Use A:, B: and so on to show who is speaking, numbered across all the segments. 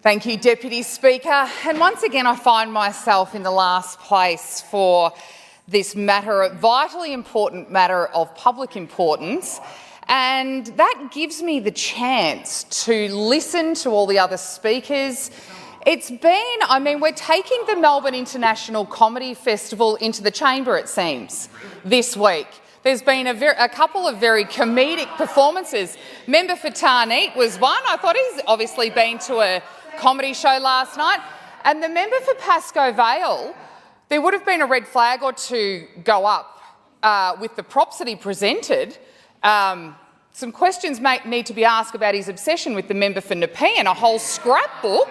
A: Thank you, Deputy Speaker. And once again, I find myself in the last place for this matter, vitally important matter of public importance. And that gives me the chance to listen to all the other speakers. It's been, we're taking the Melbourne International Comedy Festival into the chamber, it seems, this week. There's been a couple of very comedic performances. Member for Tarneet was one. I thought he's obviously been to a comedy show last night. And the member for Pascoe Vale, there would have been a red flag or two go up with the props that he presented. Some questions might need to be asked about his obsession with the member for Nepean, a whole scrapbook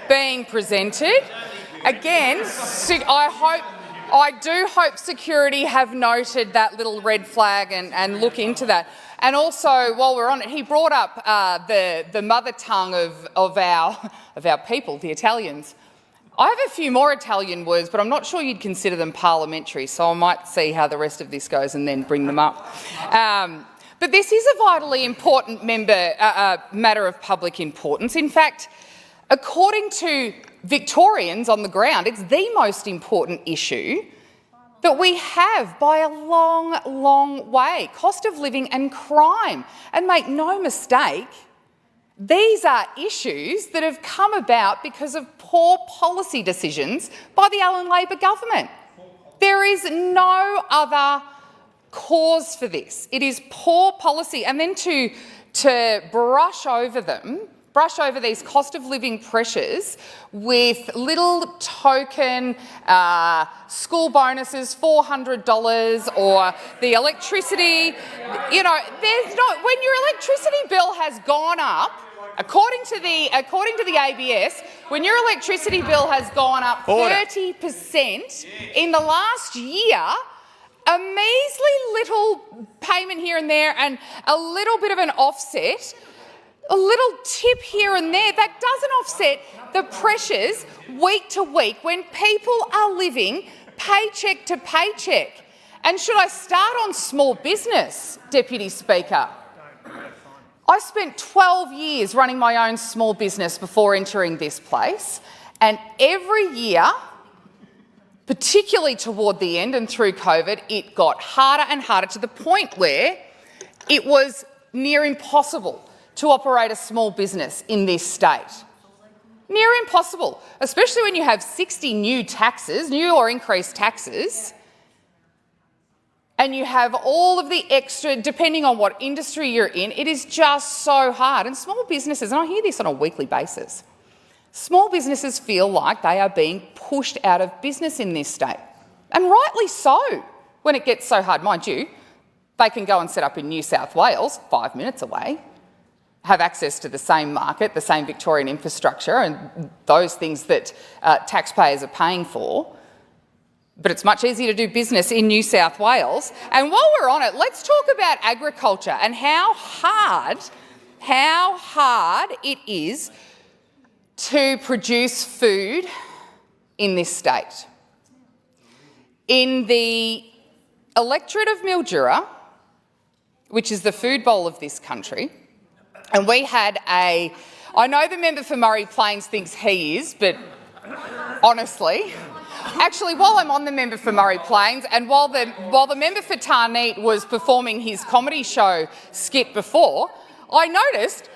A: being presented. Again, I do hope security have noted that little red flag and look into that. And also, while we're on it, he brought up the mother tongue of our people, the Italians. I have a few more Italian words, but I'm not sure you'd consider them parliamentary, so I might see how the rest of this goes and then bring them up. But this is a vitally important matter of public importance. In fact, according to Victorians on the ground, it's the most important issue that we have by a long, long way. Cost of living and crime. And make no mistake, these are issues that have come about because of poor policy decisions by the Allen Labor government. There is no other cause for this. It is poor policy. And then to brush over these cost of living pressures with little token school bonuses, $400, or the electricity. You know, when your electricity bill has gone up, according to the ABS, when your electricity bill has gone up 30% in the last year, a measly little payment here and there and a little bit of an offset, a little tip here and there, that doesn't offset the pressures week to week when people are living paycheck to paycheck. And should I start on small business, Deputy Speaker? I spent 12 years running my own small business before entering this place, and every year, particularly toward the end and through COVID, it got harder and harder to the point where it was near impossible to operate a small business in this state. Near impossible, especially when you have 60 new or increased taxes, and you have all of the extra, depending on what industry you're in, it is just so hard. And small businesses, and I hear this on a weekly basis, small businesses feel like they are being pushed out of business in this state. And rightly so, when it gets so hard. Mind you, they can go and set up in New South Wales, 5 minutes away, have access to the same market, the same Victorian infrastructure and those things that taxpayers are paying for. But it's much easier to do business in New South Wales. And while we're on it, let's talk about agriculture and how hard it is to produce food in this state. In the electorate of Mildura, which is the food bowl of this country, and we had I know the member for Murray Plains thinks he is, but honestly, actually, while I'm on the member for Murray Plains, and while the member for Tarneet was performing his comedy show skit before, I noticed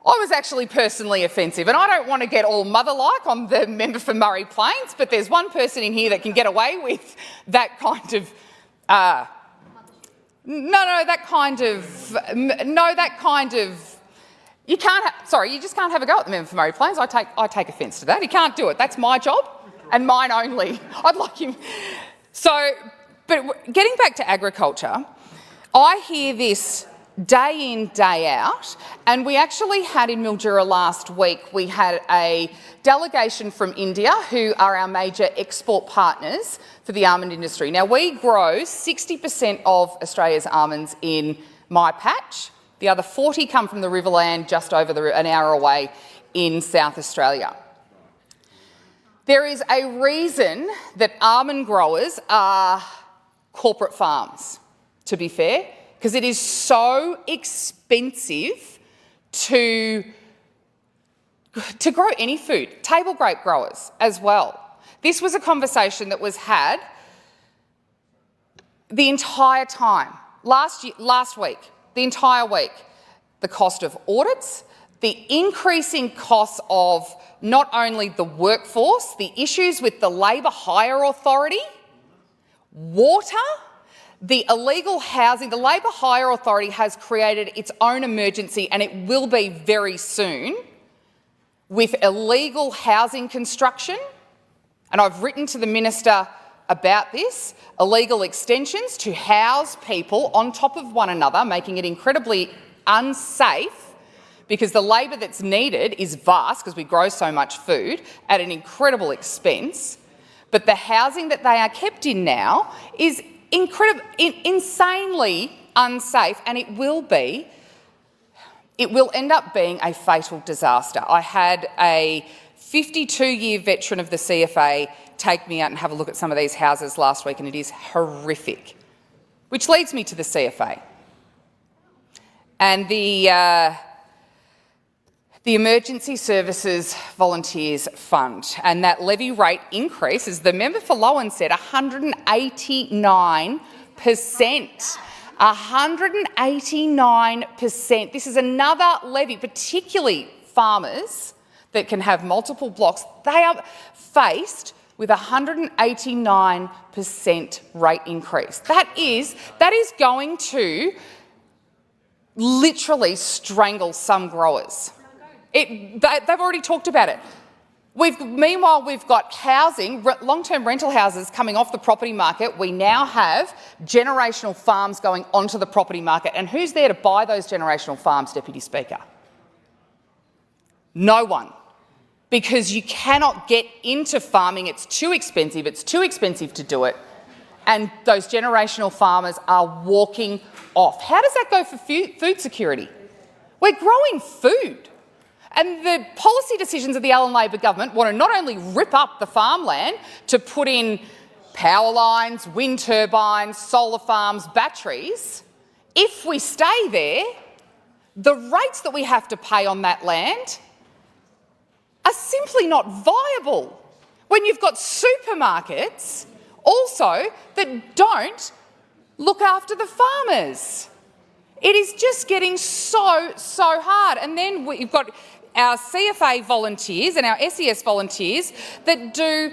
A: I was actually personally offensive. And I don't want to get all mother-like on the member for Murray Plains, but there's one person in here that can get away with that kind of... You just can't have a go at the member for Murray Plains. I take offence to that. He can't do it. That's my job and mine only. I'd like him. But getting back to agriculture, I hear this day in, day out, and we actually had in Mildura last week, we had a delegation from India who are our major export partners for the almond industry. Now, we grow 60% of Australia's almonds in my patch. The other 40 come from the Riverland just over an hour away in South Australia. There is a reason that almond growers are corporate farms, to be fair, because it is so expensive to to grow any food, table grape growers as well. This was a conversation that was had the entire time, last week, the entire week. The cost of audits, the increasing costs of not only the workforce, the issues with the Labour Hire Authority, water, the illegal housing. The Labour Hire Authority has created its own emergency, and it will be very soon, with illegal housing construction. And I've written to the Minister about this, illegal extensions to house people on top of one another, making it incredibly unsafe, because the labour that's needed is vast because we grow so much food at an incredible expense. But the housing that they are kept in now is insanely unsafe, and it will end up being a fatal disaster. I had a 52-year veteran of the CFA take me out and have a look at some of these houses last week, and it is horrific. Which leads me to the CFA. And the Emergency Services Volunteers Fund, and that levy rate increase, as the member for Lowan said, 189%. 189%. This is another levy, particularly farmers that can have multiple blocks. They are faced with a 189% rate increase. That is going to literally strangle some growers. They've already talked about it. Meanwhile, we've got housing, long-term rental houses coming off the property market. We now have generational farms going onto the property market. And who's there to buy those generational farms, Deputy Speaker? No one. Because you cannot get into farming. It's too expensive. It's too expensive to do it. And those generational farmers are walking off. How does that go for food security? We're growing food. And the policy decisions of the Allen Labor government want to not only rip up the farmland to put in power lines, wind turbines, solar farms, batteries. If we stay there, the rates that we have to pay on that land are simply not viable when you've got supermarkets also that don't look after the farmers. It is just getting so hard. And then we've got our CFA volunteers and our SES volunteers that do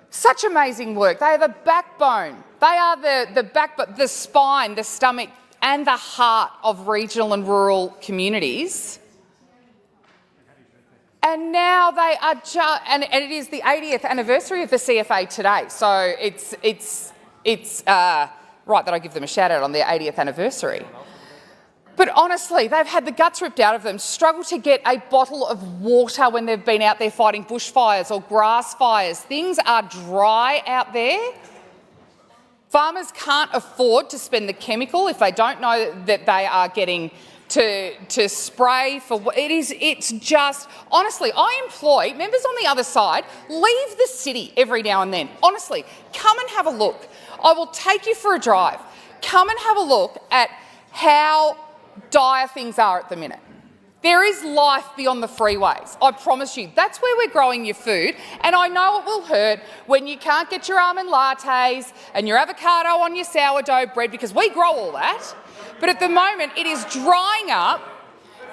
A: such amazing work. They have a backbone. They are the spine, the stomach and the heart of regional and rural communities. And now they are just, and it is the 80th anniversary of the CFA today. So it's right that I give them a shout out on their 80th anniversary. But honestly, they've had the guts ripped out of them, struggled to get a bottle of water when they've been out there fighting bushfires or grass fires. Things are dry out there. Farmers can't afford to spend the chemical if they don't know that they are getting to spray for. It's just, honestly, I employ members on the other side, leave the city every now and then. Honestly, come and have a look. I will take you for a drive. Come and have a look at how dire things are at the minute. There is life beyond the freeways, I promise you. That's where we're growing your food, and I know it will hurt when you can't get your almond lattes and your avocado on your sourdough bread, because we grow all that. But at the moment, it is drying up.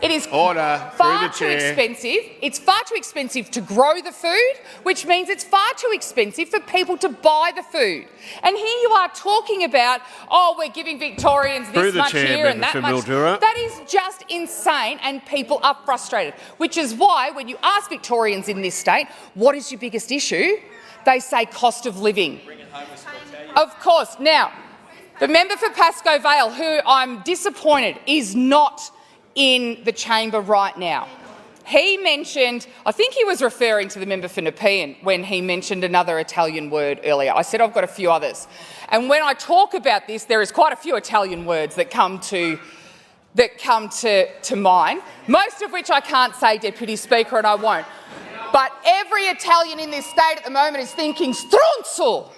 A: It is far too expensive. It's far too expensive to grow the food, which means it's far too expensive for people to buy the food. And here you are talking about, oh, we're giving Victorians this much here and that much. That is just insane, and people are frustrated, which is why when you ask Victorians in this state, what is your biggest issue? They say cost of living. Of course. Now, the member for Pascoe Vale, who I'm disappointed is not in the chamber right now. He mentioned, I think he was referring to the member for Nepean when he mentioned another Italian word earlier. I said I've got a few others. And when I talk about this, there is quite a few Italian words that come to mind, most of which I can't say, Deputy Speaker, and I won't. But every Italian in this state at the moment is thinking stronzo.